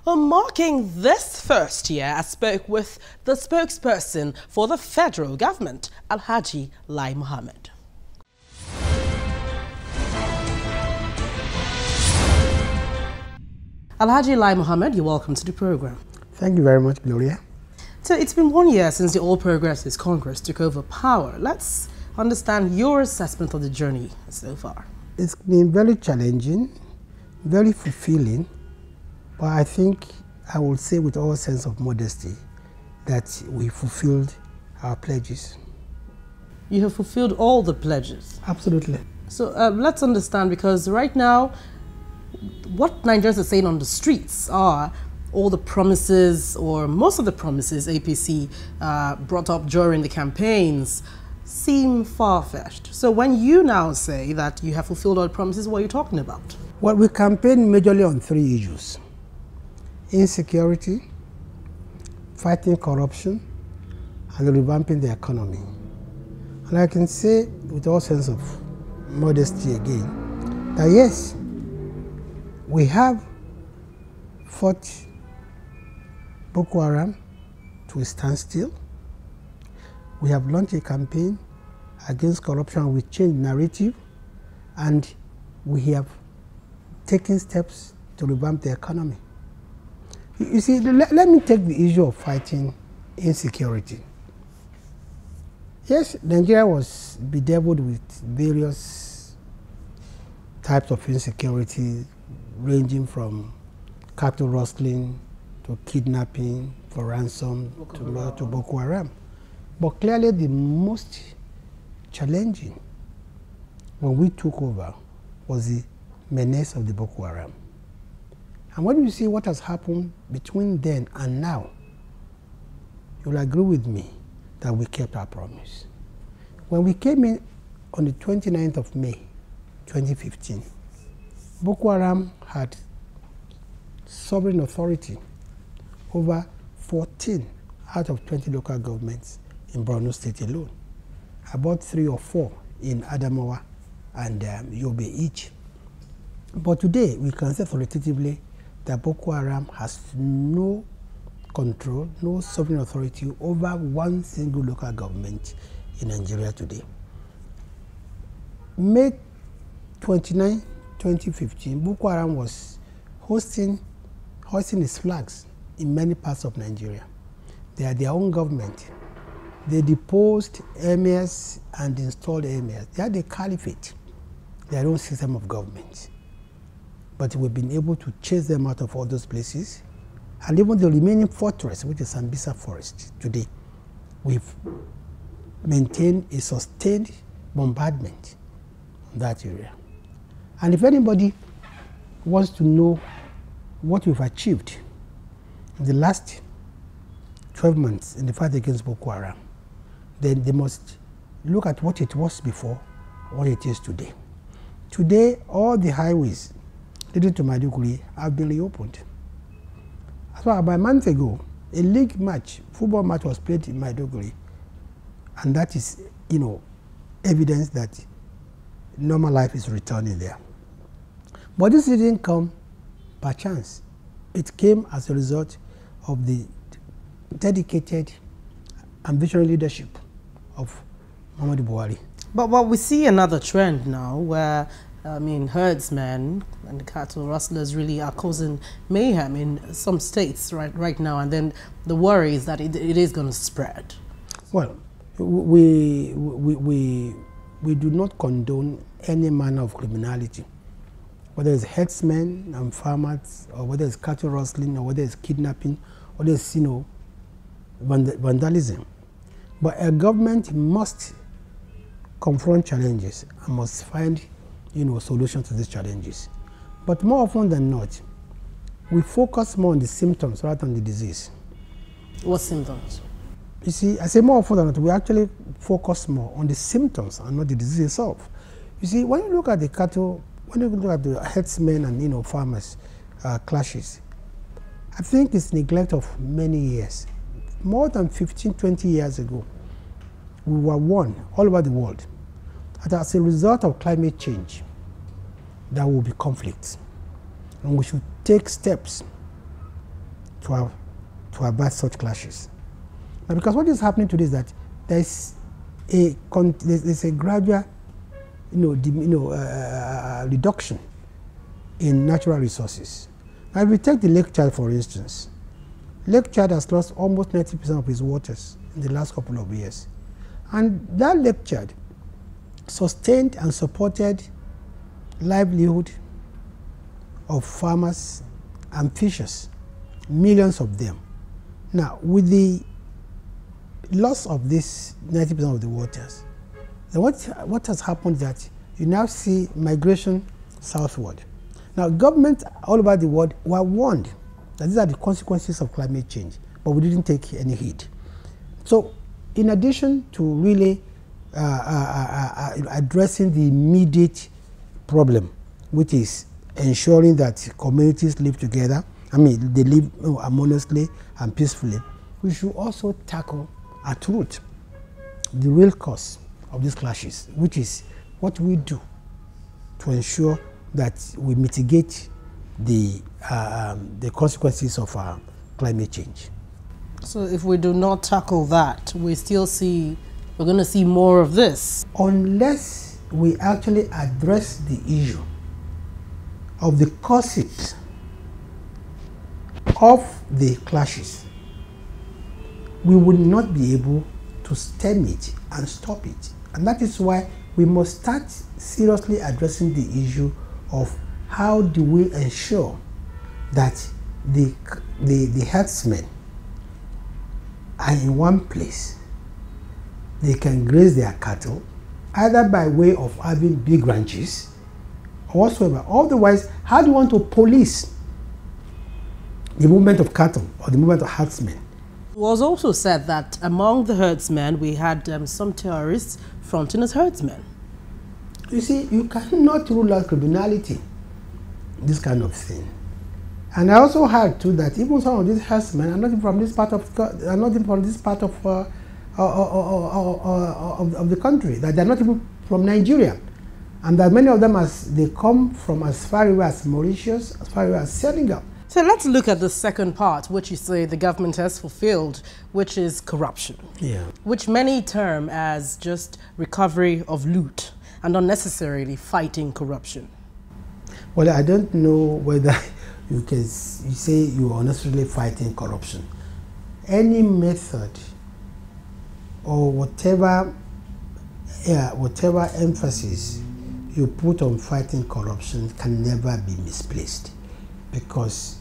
Well, marking this first year, I spoke with the spokesperson for the federal government, Alhaji Lai Mohammed. Alhaji Lai Mohammed, you're welcome to the program. Thank you very much, Gloria. So it's been 1 year since the All Progressives Congress took over power. Let's understand your assessment of the journey so far. It's been very challenging, very fulfilling, but I think I will say with all sense of modesty that we fulfilled our pledges. You have fulfilled all the pledges? Absolutely. So let's understand, because right now, what Nigerians are saying on the streets are all the promises, or most of the promises APC brought up during the campaigns seem far-fetched. So when you now say that you have fulfilled all the promises, what are you talking about? Well, we campaigned majorly on 3 issues: insecurity, fighting corruption, and revamping the economy. And I can say with all sense of modesty again that yes, we have fought Boko Haram to a standstill. We have launched a campaign against corruption. We changed narrative, and we have taken steps to revamp the economy. You see, let me take the issue of fighting insecurity. Yes, Nigeria was bedeviled with various types of insecurity, ranging from cattle rustling to kidnapping for ransom to Boko Haram. But clearly the most challenging when we took over was the menace of the Boko Haram. And when you see what has happened between then and now, you will agree with me that we kept our promise. When we came in on the 29th of May, 2015, Boko Haram had sovereign authority over 14 out of 20 local governments in Borno State alone, about 3 or 4 in Adamawa and Yobe each. But today, we can say authoritatively that Boko Haram has no control, no sovereign authority over one single local government in Nigeria today. May 29, 2015, Boko Haram was hoisting its flags in many parts of Nigeria. They had their own government. They deposed emirs and installed emirs. They had a caliphate, their own system of government. But we've been able to chase them out of all those places. And even the remaining fortress, which is Sambisa Forest, today, we've maintained a sustained bombardment in that area. And if anybody wants to know what we've achieved in the last 12 months in the fight against Boko Haram, then they must look at what it was before, what it is today. Today, all the highways leading to Maiduguri have been reopened. As well, about a month ago, a league match, football match was played in Maiduguri, and that is, evidence that normal life is returning there. But this didn't come by chance. It came as a result of the dedicated and visionary leadership of Buhari. But we see another trend now where, herdsmen and cattle rustlers really are causing mayhem in some states right now, and then the worry is that it is going to spread. Well, we do not condone any manner of criminality, whether it's herdsmen and farmers, or whether it's cattle rustling, or whether it's kidnapping, or whether it's vandalism. But a government must confront challenges and must find solutions to these challenges. But more often than not, we focus more on the symptoms rather than the disease. What symptoms? You see, I say more often than not, we actually focus more on the symptoms and not the disease itself. You see, when you look at the cattle, when you look at the herdsmen and farmers clashes, I think it's neglect of many years. More than 15, 20 years ago, we were warned all over the world that as a result of climate change, there will be conflicts. And we should take steps to avert such clashes. Now, because what is happening today is that there's a gradual, reduction in natural resources. Now, if we take the Lake Chad, for instance, Lake Chad has lost almost 90% of its waters in the last couple of years. And that Lake Chad sustained and supported livelihood of farmers and fishers, millions of them. Now, with the loss of this 90% of the waters, then what has happened is that you now see migration southward. Now, governments all over the world were warned that these are the consequences of climate change, but we didn't take any heed. So, in addition to really addressing the immediate problem, which is ensuring that communities live together, they live harmoniously and peacefully, we should also tackle at root the real cause of these clashes, which is what we do to ensure that we mitigate the consequences of climate change. So if we do not tackle that, we're going to see more of this. Unless we actually address the issue of the causes of the clashes, we will not be able to stem it and stop it. And that is why we must start seriously addressing the issue of how do we ensure that the herdsmen are in one place. They can graze their cattle, either by way of having big ranches or whatsoever. Otherwise, how do you want to police the movement of cattle or the movement of herdsmen? It was also said that among the herdsmen, we had some terrorists fronting as herdsmen. You see, you cannot rule out criminality, this kind of thing. And I also heard too that even some of these herdsmen are not even from this part of the country. That they are not even from Nigeria, and that many of them they come from as far away as Mauritius, as far away as Senegal. So let's look at the second part, which you say the government has fulfilled, which is corruption. Yeah. Which many term as just recovery of loot and unnecessarily fighting corruption. Well, I don't know whether you say you are unnecessarily fighting corruption. Any method or whatever emphasis you put on fighting corruption can never be misplaced, because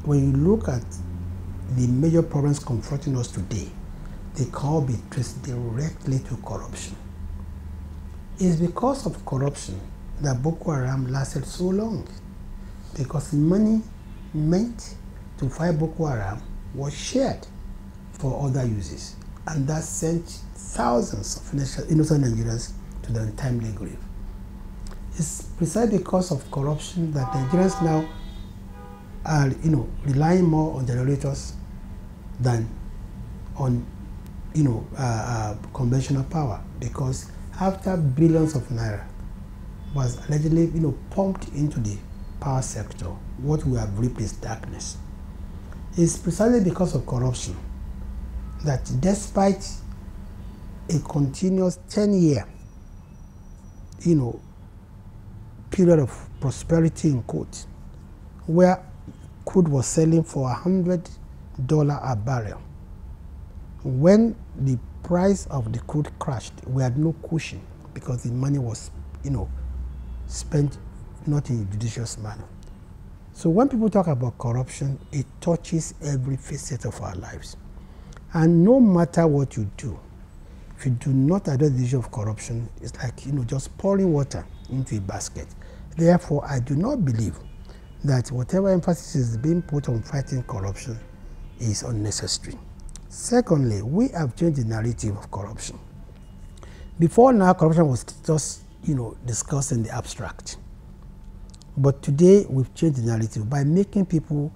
when you look at the major problems confronting us today, they can all be traced directly to corruption. It's because of corruption that Boko Haram lasted so long, because money meant to fight Boko Haram was shared for other uses, and that sent thousands of innocent Nigerians to their untimely grave. It's precisely because of corruption that Nigerians now are, relying more on generators than on, conventional power, because after billions of naira was allegedly, pumped into the power sector, what we have reaped is darkness. It's precisely because of corruption that despite a continuous 10-year, period of prosperity in quotes, where crude was selling for $100 a barrel, when the price of the crude crashed, we had no cushion because the money was, spent not in a judicious manner. So when people talk about corruption, it touches every facet of our lives. And no matter what you do, if you do not address the issue of corruption, it's like, just pouring water into a basket. Therefore, I do not believe that whatever emphasis is being put on fighting corruption is unnecessary. Secondly, we have changed the narrative of corruption. Before now, corruption was just, discussed in the abstract. But today, we've changed the narrative by making people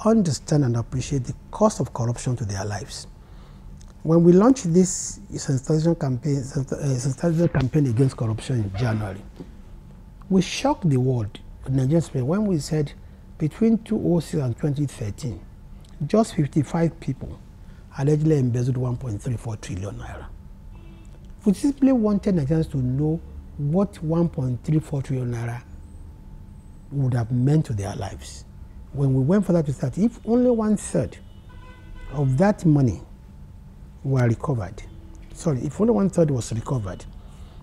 understand and appreciate the cost of corruption to their lives. When we launched this sensitization campaign against corruption in January, we shocked the world, Nigerians, when we said between 2006 and 2013, just 55 people allegedly embezzled 1.34 trillion naira. We simply wanted Nigerians to know what 1.34 trillion naira would have meant to their lives. When we went further to start, if only 1/3 of that money were recovered, if only 1/3 was recovered,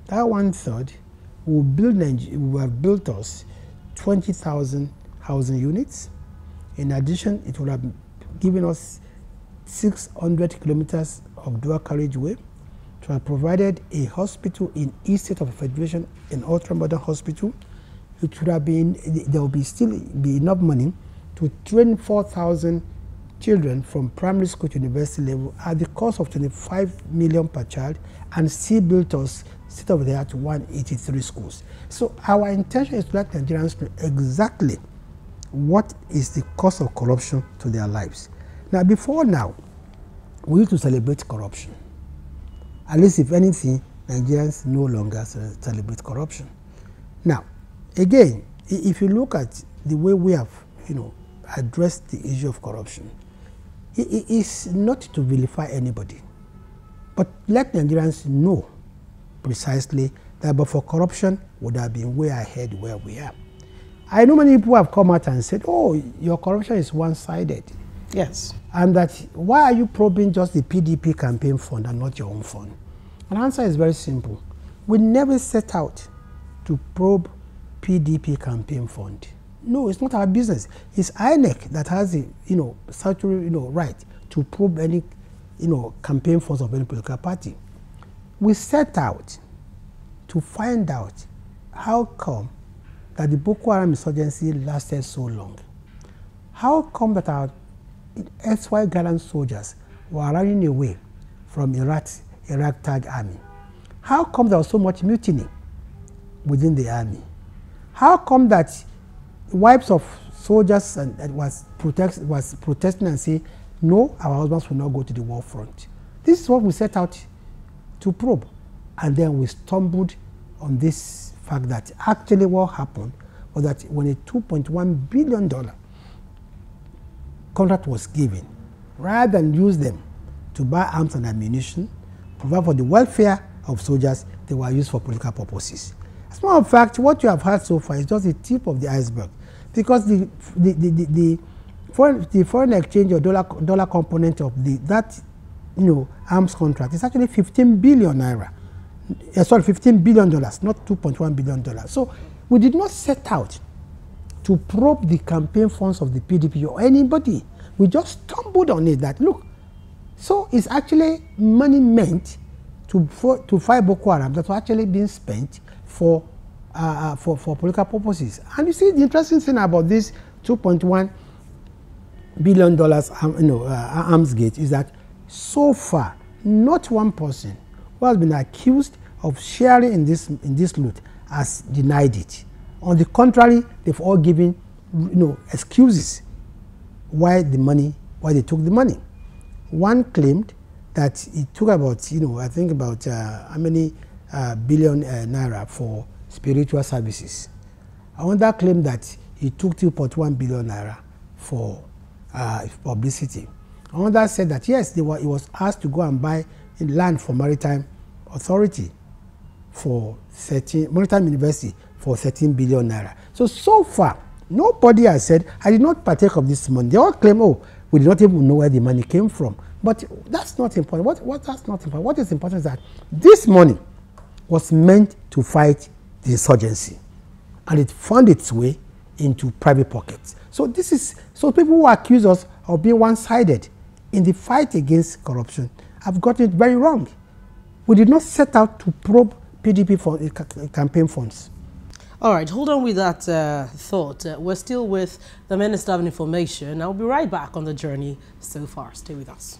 that 1/3 will have built us 20,000 housing units. In addition, it would have given us 600 kilometers of dual carriageway, to have provided a hospital in each state of the federation, an ultra-modern hospital. It would have been, there will still be enough money to train 4,000 children from primary school to university level at the cost of 25 million per child, and still built us state-of-the-art 183 schools. So our intention is to let Nigerians know exactly what is the cost of corruption to their lives. Now, before now, we used to celebrate corruption. At least, if anything, Nigerians no longer celebrate corruption. Now, again, if you look at the way we have, addressed the issue of corruption, it is not to vilify anybody, but let Nigerians know precisely that but for corruption would have been way ahead where we are. I know many people have come out and said, oh, your corruption is one-sided. Yes. And that, why are you probing just the PDP campaign fund and not your own fund? And the answer is very simple. We never set out to probe PDP campaign fund. No, it's not our business. It's INEC that has the, statutory, right to probe any, campaign funds of any political party. We set out to find out how come that the Boko Haram insurgency lasted so long. How come that our SY gallant soldiers were running away from Iraq-Tag army? How come there was so much mutiny within the army? How come that wives of soldiers was protesting and saying, no, our husbands will not go to the war front? This is what we set out to probe. And then we stumbled on this fact that actually what happened was that when a $2.1 billion contract was given, rather than use them to buy arms and ammunition, provide for the welfare of soldiers, they were used for political purposes. As a matter of fact, what you have heard so far is just the tip of the iceberg, because the foreign exchange or dollar component of that arms contract is actually 15 billion naira. Sorry, $15 billion, not $2.1 billion. So we did not set out to probe the campaign funds of the PDP or anybody. We just stumbled on it that, look, so it's actually money meant to fight Boko Haram that was actually being spent for political purposes. And you see, the interesting thing about this $2.1 billion arms gate is that so far, not one person who has been accused of sharing in this loot has denied it. On the contrary, they've all given excuses why they took the money. One claimed that it took about I think about how many billion naira for spiritual services. Another claimed that he took 2.1 billion naira for publicity. Another said that yes, he was asked to go and buy land for Maritime Authority for Maritime University for 13 billion naira. So far, nobody has said, I did not partake of this money. They all claim, oh, we did not even know where the money came from. But that's not important. That's not important. What is important is that this money was meant to fight the insurgency, and it found its way into private pockets. So people who accuse us of being one-sided in the fight against corruption have gotten it very wrong. We did not set out to probe PDP for campaign funds. All right, hold on with that thought. We're still with the Minister of Information. I'll be right back on the journey so far. Stay with us.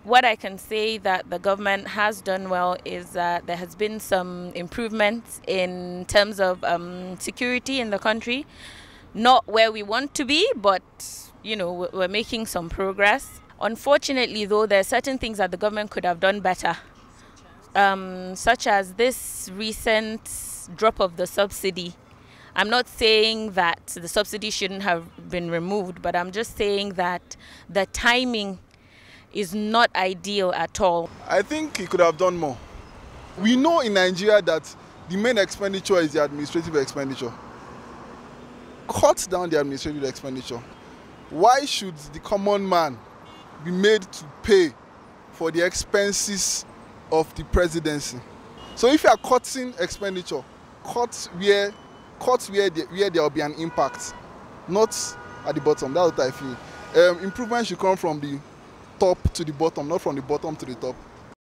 What I can say that the government has done well is that there has been some improvements in terms of security in the country. Not where we want to be, but we're making some progress. Unfortunately, though, there are certain things that the government could have done better, such as this recent drop of the subsidy I'm not saying that the subsidy shouldn't have been removed, but I'm just saying that the timing is not ideal at all. I think he could have done more. We know in Nigeria that the main expenditure is the administrative expenditure. Cut down the administrative expenditure. Why should the common man be made to pay for the expenses of the presidency? So if you are cutting expenditure, cut where there will be an impact, not at the bottom. That's what I feel. Improvement should come from the top to the bottom, not from the bottom to the top.